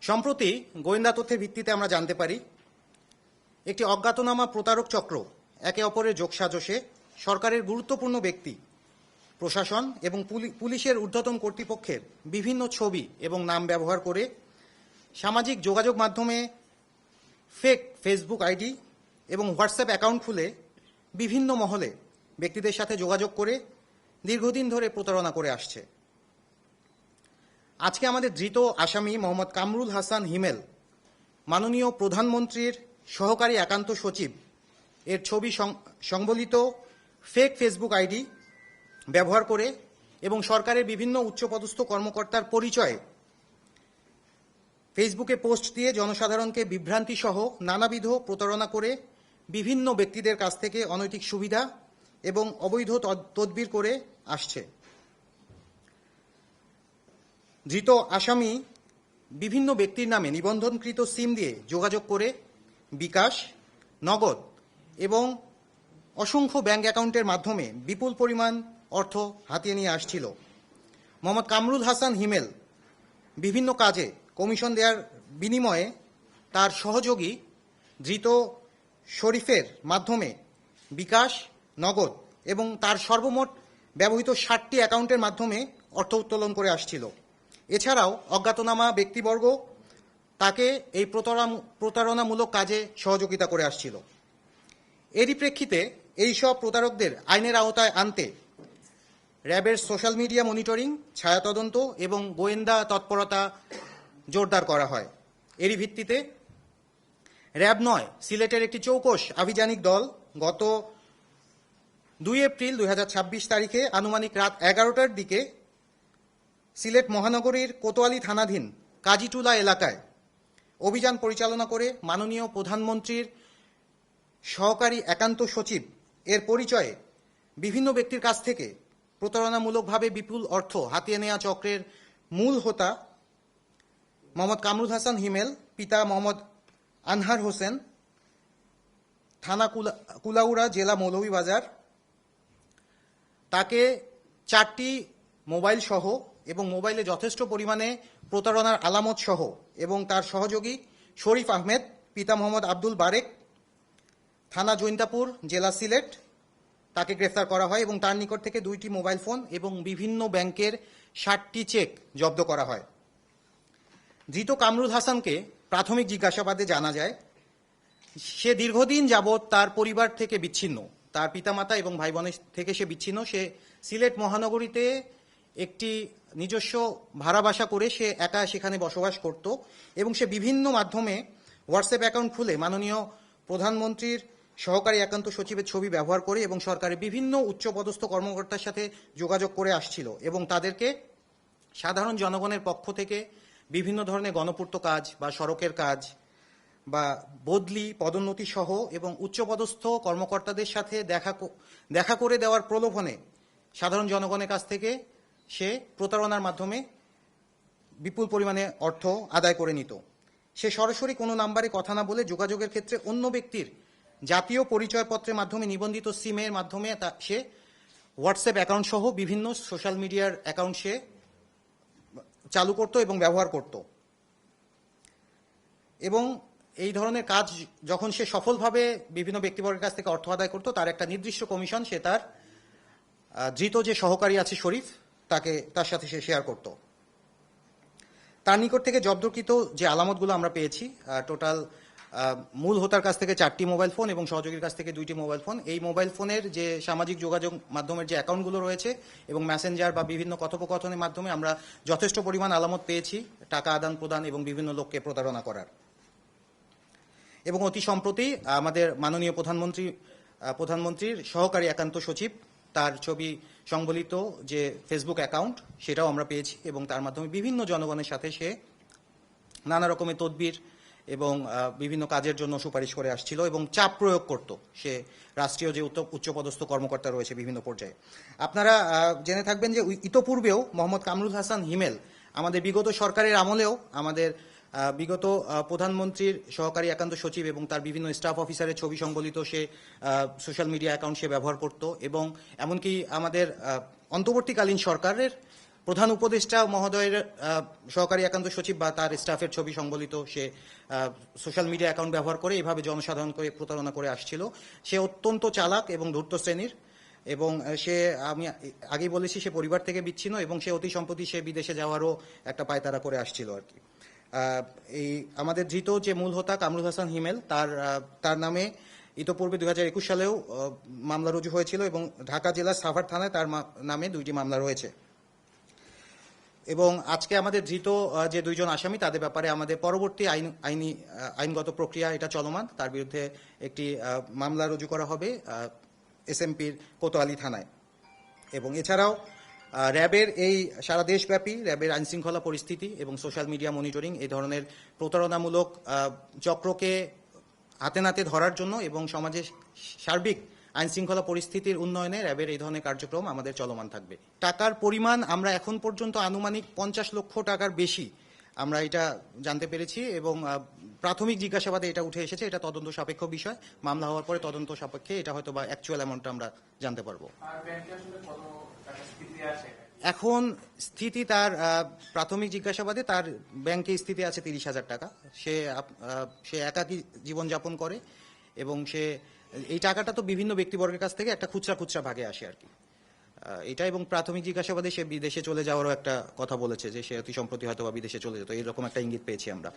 সম্প্রতি গোয়েন্দা তথ্যের ভিত্তিতে আমরা জানতে পারি একটি অজ্ঞাতনামা প্রতারক চক্র একে অপরের যোগসাজশে সরকারের গুরুত্বপূর্ণ ব্যক্তি, প্রশাসন এবং পুলিশের ঊর্ধ্বতন কর্তৃপক্ষের বিভিন্ন ছবি এবং নাম ব্যবহার করে সামাজিক যোগাযোগ মাধ্যমে ফেক ফেসবুক আইডি এবং হোয়াটসঅ্যাপ অ্যাকাউন্ট খুলে বিভিন্ন মহলে ব্যক্তিদের সাথে যোগাযোগ করে দীর্ঘদিন ধরে প্রতারণা করে আসছে। আজকে আমাদের ধৃত আসামি মোহাম্মদ কামরুল হাসান হিমেল মাননীয় প্রধানমন্ত্রীর সহকারী একান্ত সচিব এর ছবি সংবলিত ফেক ফেসবুক আইডি ব্যবহার করে এবং সরকারের বিভিন্ন উচ্চপদস্থ কর্মকর্তার পরিচয়ে ফেসবুকে পোস্ট দিয়ে জনসাধারণকে বিভ্রান্তি সহ নানাবিধ প্রতারণা করে বিভিন্ন ব্যক্তিদের কাছ থেকে অনৈতিক সুবিধা এবং অবৈধ তদবির করে আসছে। ধৃত আসামি বিভিন্ন ব্যক্তির নামে নিবন্ধনকৃত সিম দিয়ে যোগাযোগ করে বিকাশ, নগদ এবং অসংখ্য ব্যাংক অ্যাকাউন্টের মাধ্যমে বিপুল পরিমাণ অর্থ হাতিয়ে নিয়ে আসছিল। মোহাম্মদ কামরুল হাসান হিমেল বিভিন্ন কাজে কমিশন দেওয়ার বিনিময়ে তার সহযোগী ধৃত শরীফের মাধ্যমে বিকাশ, নগদ এবং তার সর্বমোট ব্যবহৃত 60টি অ্যাকাউন্টের মাধ্যমে অর্থ উত্তোলন করে আসছিল। এছাড়াও অজ্ঞাতনামা ব্যক্তিবর্গ তাকে এই প্রতারণামূলক কাজে সহযোগিতা করে আসছিল। এরই প্রেক্ষিতে এইসব প্রতারকদের আইনের আওতায় আনতে র্যাবের সোশ্যাল মিডিয়া মনিটরিং, ছায়া তদন্ত এবং গোয়েন্দা তৎপরতা জোরদার করা হয়। এরই ভিত্তিতে র্যাব ৯ সিলেটের একটি চৌকস আভিযানিক দল গত ২ এপ্রিল ২০২৬ তারিখে আনুমানিক রাত ১১টার দিকে সিলেট মহানগরীর কোতোয়ালি থানাধীন কাজীটুলা এলাকায় অভিযান পরিচালনা করে মাননীয় প্রধানমন্ত্রীর সহকারী একান্ত সচিব এর পরিচয়ে বিভিন্ন ব্যক্তির কাছ থেকে প্রতারণামূলকভাবে বিপুল অর্থ হাতিয়ে নেওয়া চক্রের মূল হোতা মোহাম্মদ কামরুল হাসান হিমেল, পিতা মোহাম্মদ আনহার হোসেন, থানা কুলাউড়া, জেলা মৌলভীবাজার, তাকে 4টি মোবাইল সহ এবং মোবাইলে যথেষ্ট পরিমাণে প্রতারণার আলামত সহ এবং তার সহযোগী শরীফ আহমেদ, পিতা মোহাম্মদ আব্দুল বারেক, থানা জৈন্তাপুর, জেলা সিলেট, তাকে গ্রেফতার করা হয় এবং তার নিকট থেকে 2টি মোবাইল ফোন এবং বিভিন্ন ব্যাংকের 60টি চেক জব্দ করা হয়। ধৃত কামরুল হাসানকে প্রাথমিক জিজ্ঞাসাবাদে জানা যায় সে দীর্ঘদিন যাবৎ তার পরিবার থেকে বিচ্ছিন্ন, তার পিতামাতা এবং ভাই বোনের থেকে সে বিচ্ছিন্ন। সে সিলেট মহানগরীতে একটি নিজস্ব ভাড়া বাসা করে সে একা সেখানে বসবাস করত এবং সে বিভিন্ন মাধ্যমে হোয়াটসঅ্যাপ অ্যাকাউন্ট খুলে মাননীয় প্রধানমন্ত্রীর সহকারী একান্ত সচিবের ছবি ব্যবহার করে এবং সরকারের বিভিন্ন উচ্চপদস্থ কর্মকর্তার সাথে যোগাযোগ করে আসছিল এবং তাদেরকে সাধারণ জনগণের পক্ষ থেকে বিভিন্ন ধরনের গণপূর্ত কাজ বা সড়কের কাজ বা বদলি, পদোন্নতি সহ এবং উচ্চপদস্থ কর্মকর্তাদের সাথে দেখা করে দেওয়ার প্রলোভনে সাধারণ জনগণের কাছ থেকে সে প্রতারণার মাধ্যমে বিপুল পরিমাণে অর্থ আদায় করে নিত। সে সরাসরি কোনো নাম্বারে কথা না বলে যোগাযোগের ক্ষেত্রে অন্য ব্যক্তির জাতীয় পরিচয়পত্রের মাধ্যমে নিবন্ধিত সিমের মাধ্যমে সে হোয়াটসঅ্যাপ অ্যাকাউন্ট সহ বিভিন্ন সোশ্যাল মিডিয়ার অ্যাকাউন্ট সে চালু করত এবং ব্যবহার করত এবং এই ধরনের কাজ যখন সে সফলভাবে বিভিন্ন ব্যক্তিবর্গের কাছ থেকে অর্থ আদায় করত, তার একটা নির্দিষ্ট কমিশন সে তার ধৃত যে সহকারী আছে শরীফ তার সাথে সে শেয়ার করত। তার নিকট থেকে জব্দকৃত যে আলামতগুলো আমরা পেয়েছি, টোটাল মূল হোতার কাছ থেকে 4টি মোবাইল ফোন এবং সহযোগীর কাছ থেকে 2টি মোবাইল ফোন। এই মোবাইল ফোনের যে সামাজিক যোগাযোগ মাধ্যমের যে অ্যাকাউন্টগুলো রয়েছে এবং মেসেঞ্জার বা বিভিন্ন কথোপকথনের মাধ্যমে আমরা যথেষ্ট পরিমাণ আলামত পেয়েছি টাকা আদান প্রদান এবং বিভিন্ন লোককে প্রতারণা করার। এবং অতি সম্প্রতি আমাদের মাননীয় প্রধানমন্ত্রীর সহকারী একান্ত সচিব তার ছবি সংবলিত যে ফেসবুক অ্যাকাউন্ট সেটাও আমরা পেয়েছি এবং তার মাধ্যমে বিভিন্ন জনগণের সাথে সে নানা রকমের তদবির এবং বিভিন্ন কাজের জন্য সুপারিশ করে আসছিল এবং চাপ প্রয়োগ করত সে রাষ্ট্রীয় যে উচ্চপদস্থ কর্মকর্তা রয়েছে বিভিন্ন পর্যায়ে। আপনারা জেনে থাকবেন যে ইতোপূর্বেও মোহাম্মদ কামরুল হাসান হিমেল আমাদের বিগত সরকারের আমলেও আমাদের বিগত প্রধানমন্ত্রীর সহকারী একান্ত সচিব এবং তার বিভিন্ন স্টাফ অফিসারের ছবি সংবলিত সে সোশ্যাল মিডিয়া অ্যাকাউন্ট সে ব্যবহার করত এবং এমনকি আমাদের অন্তর্বর্তীকালীন সরকারের প্রধান উপদেষ্টা মহোদয়ের সহকারী একান্ত সচিব বা তার স্টাফের ছবি সংবলিত সে সোশ্যাল মিডিয়া অ্যাকাউন্ট ব্যবহার করে এইভাবে জনসাধারণকে প্রতারণা করে আসছিল। সে অত্যন্ত চালাক এবং ধূর্ত শ্রেণীর, এবং সে, আমি আগেই বলেছি, সে পরিবার থেকে বিচ্ছিন্ন, এবং সে অতি সম্প্রতি সে বিদেশে যাওয়ারও একটা পায়তারা করে আসছিল আর কি। এই আমাদের ধৃত যে মূল হোতা কামরুল হাসান হিমেল, তার নামে ইতোপূর্বে 2021 সালেও মামলা রুজু হয়েছিল, এবং ঢাকা জেলার সাভার থানায় তার নামে 2টি মামলা রয়েছে। এবং আজকে আমাদের ধৃত যে 2 জন আসামি, তাদের ব্যাপারে আমাদের পরবর্তী আইনগত প্রক্রিয়া এটা চলমান। তার বিরুদ্ধে একটি মামলা রুজু করা হবে এসএমপির কোতোয়ালি থানায়। এবং এছাড়াও র্যাবের এই সারা দেশব্যাপী র্যাবের আইনশৃঙ্খলা পরিস্থিতি এবং সোশ্যাল মিডিয়া মনিটরিং এই ধরনের প্রতারণামূলক চক্রকে হাতে নাতে ধরার জন্য এবং সমাজে সার্বিক আইনশৃঙ্খলা পরিস্থিতির উন্নয়নে র্যাবের এই ধরনের কার্যক্রম আমাদের চলমান থাকবে। টাকার পরিমাণ আমরা এখন পর্যন্ত আনুমানিক 50 লক্ষ টাকার বেশি আমরা এটা জানতে পেরেছি, এবং প্রাথমিক জিজ্ঞাসাবাদে এটা উঠে এসেছে। এটা তদন্ত সাপেক্ষ বিষয়, মামলা হওয়ার পরে তদন্ত সাপেক্ষে এটা হয়তো বা অ্যাকচুয়াল অ্যামাউন্টটা আমরা জানতে পারবো। এখন স্থিতি তার প্রাথমিক জিজ্ঞাসাবাদে তার ব্যাংকে স্থিতি আছে 30,000 টাকা। সে একাকী জীবনযাপন করে, এবং সে এই টাকাটা তো বিভিন্ন ব্যক্তিবর্গের কাছ থেকে একটা খুচরা ভাগে আসে আর কি। এটা, এবং প্রাথমিক জিজ্ঞাসাবাদে সে বিদেশে চলে যাওয়ারও একটা কথা বলেছে, যে সে অতি সম্প্রতি হয়তো বা বিদেশে চলে যেত, এরকম একটা ইঙ্গিত পেয়েছি আমরা।